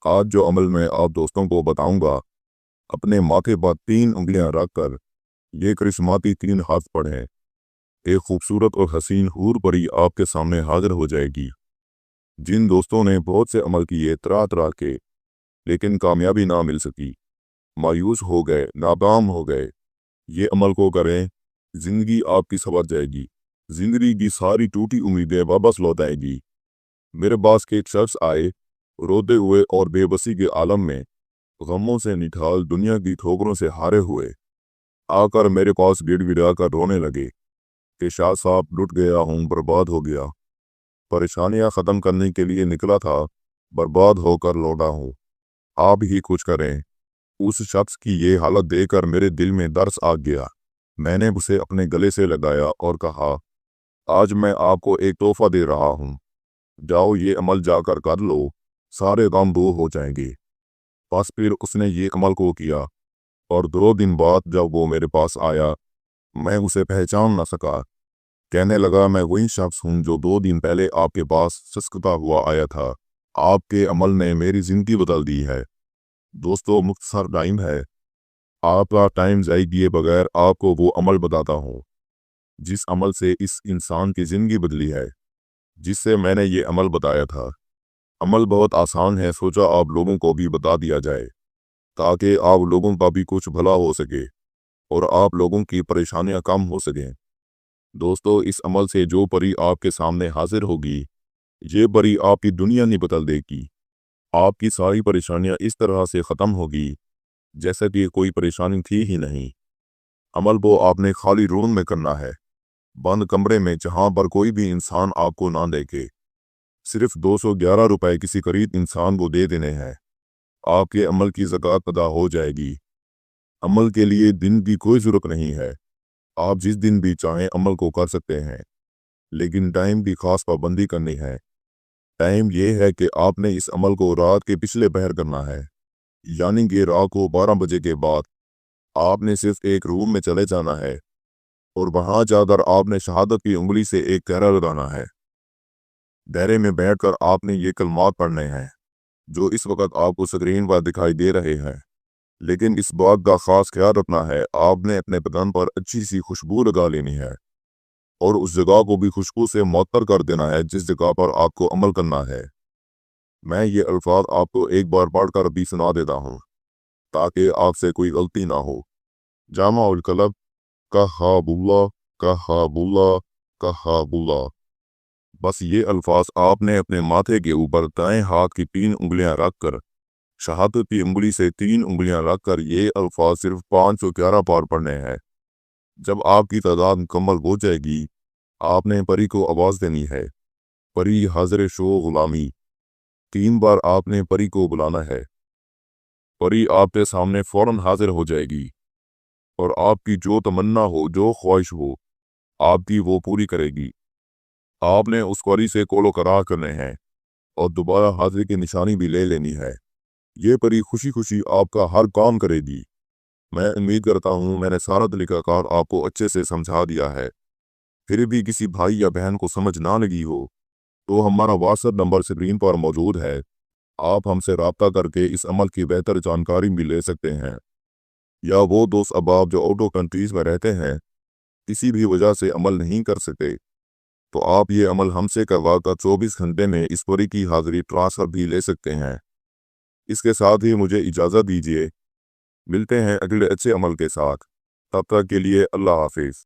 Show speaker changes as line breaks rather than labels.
आज जो अमल मैं आप दोस्तों को बताऊंगा, अपने माथे पर 3 उंगलियां रखकर ये करिश्माती 3 हाथ पढ़ें। एक खूबसूरत और हसीन हूर परी आपके सामने हाजिर हो जाएगी। जिन दोस्तों ने बहुत से अमल किए तरह तरह के, लेकिन कामयाबी ना मिल सकी, मायूस हो गए, नाकाम हो गए, ये अमल को करें, जिंदगी आपकी संवर जाएगी। जिंदगी की सारी टूटी उम्मीदें वापस लौट आएगी। मेरे पास एक शख्स आए, रोते हुए और बेबसी के आलम में, गमों से निठाल, दुनिया की ठोकरों से हारे हुए, आकर मेरे पास गिड़गिड़ा कर रोने लगे कि शाह साहब, लुट गया हूँ, बर्बाद हो गया। परेशानियां ख़त्म करने के लिए निकला था, बर्बाद होकर लौटा हूँ, आप ही कुछ करें। उस शख्स की ये हालत देखकर मेरे दिल में दर्द आ गया। मैंने उसे अपने गले से लगाया और कहा, आज मैं आपको एक तोहफा दे रहा हूँ, जाओ ये अमल जाकर कर लो, सारे गम दूर हो जाएंगे। बस फिर उसने ये अमल को किया, और 2 दिन बाद जब वो मेरे पास आया, मैं उसे पहचान न सका। कहने लगा, मैं वही शख्स हूँ जो 2 दिन पहले आपके पास सस्कता हुआ आया था। आपके अमल ने मेरी ज़िंदगी बदल दी है। दोस्तों, मुख्तसर टाइम है, आपका टाइम ज़ाया किए बगैर आपको वो अमल बताता हूँ जिस अमल से इस इंसान की ज़िंदगी बदली है, जिससे मैंने ये अमल बताया था। अमल बहुत आसान है, सोचा आप लोगों को भी बता दिया जाए ताकि आप लोगों का भी कुछ भला हो सके और आप लोगों की परेशानियां कम हो सकें। दोस्तों, इस अमल से जो परी आपके सामने हाजिर होगी, ये परी आपकी दुनिया नहीं बदल देगी। आपकी सारी परेशानियां इस तरह से ख़त्म होगी जैसे कि कोई परेशानी थी ही नहीं। अमल को आपने खाली रूम में करना है, बंद कमरे में, जहां पर कोई भी इंसान आपको ना देखे। सिर्फ 211 रुपए किसी गरीब इंसान को दे देने हैं, आपके अमल की ज़कात अदा हो जाएगी। अमल के लिए दिन की कोई ज़रूरत नहीं है, आप जिस दिन भी चाहें अमल को कर सकते हैं, लेकिन टाइम की खास पाबंदी करनी है। टाइम ये है कि आपने इस अमल को रात के पिछले पहर करना है, यानी कि रात को 12 बजे के बाद आपने सिर्फ एक रूम में चले जाना है और वहां जाकर आपने शहादत की उंगली से एक कहरा लगाना है। दायरे में बैठकर आपने ये कलमात पढ़ने हैं जो इस वक्त आपको स्क्रीन पर दिखाई दे रहे हैं। लेकिन इस बात का खास ख्याल रखना है, आपने अपने बदन पर अच्छी सी खुशबू लगा लेनी है और उस जगह को भी खुशबू से मुअत्तर कर देना है जिस जगह पर आपको अमल करना है। मैं ये अल्फाज आपको एक बार पढ़कर भी सुना देता हूँ ताकि आपसे कोई गलती ना हो। जामा उल कलब, कहाबुल्ला, कहाबुल्ला, कहाबुल्ला। बस ये अल्फाज आपने अपने माथे के ऊपर दाएं हाथ की 3 उंगलियां रखकर, शहादत की उंगली से 3 उंगलियां रखकर ये अल्फाज सिर्फ 511 बार पढ़ने हैं। जब आपकी तादाद मुकम्मल हो जाएगी, आपने परी को आवाज़ देनी है, परी हाजिर शो गुलामी। 3 बार आपने परी को बुलाना है। परी आपके सामने फौरन हाजिर हो जाएगी और आपकी जो तमन्ना हो, जो ख्वाहिश हो, आपकी वो पूरी करेगी। आपने उस परी से कोलो करार करने हैं और दोबारा हाजिरी की निशानी भी ले लेनी है। ये परी खुशी खुशी आपका हर काम करेगी। मैं उम्मीद करता हूँ मैंने सारा तरीकाकार आपको अच्छे से समझा दिया है। फिर भी किसी भाई या बहन को समझ ना लगी हो तो हमारा व्हाट्सएप नंबर स्क्रीन पर मौजूद है, आप हमसे रब्ता करके इस अमल की बेहतर जानकारी भी ले सकते हैं। या वो दोस्त अहबाब जो आउट ऑफ कंट्रीज़ में रहते हैं, किसी भी वजह से अमल नहीं कर सकते, तो आप ये अमल हमसे करवाकर 24 घंटे में इस परी की हाजिरी ट्रांसफ़र भी ले सकते हैं। इसके साथ ही मुझे इजाज़त दीजिए, मिलते हैं अगले अच्छे अमल के साथ। तब तक के लिए अल्लाह हाफिज़।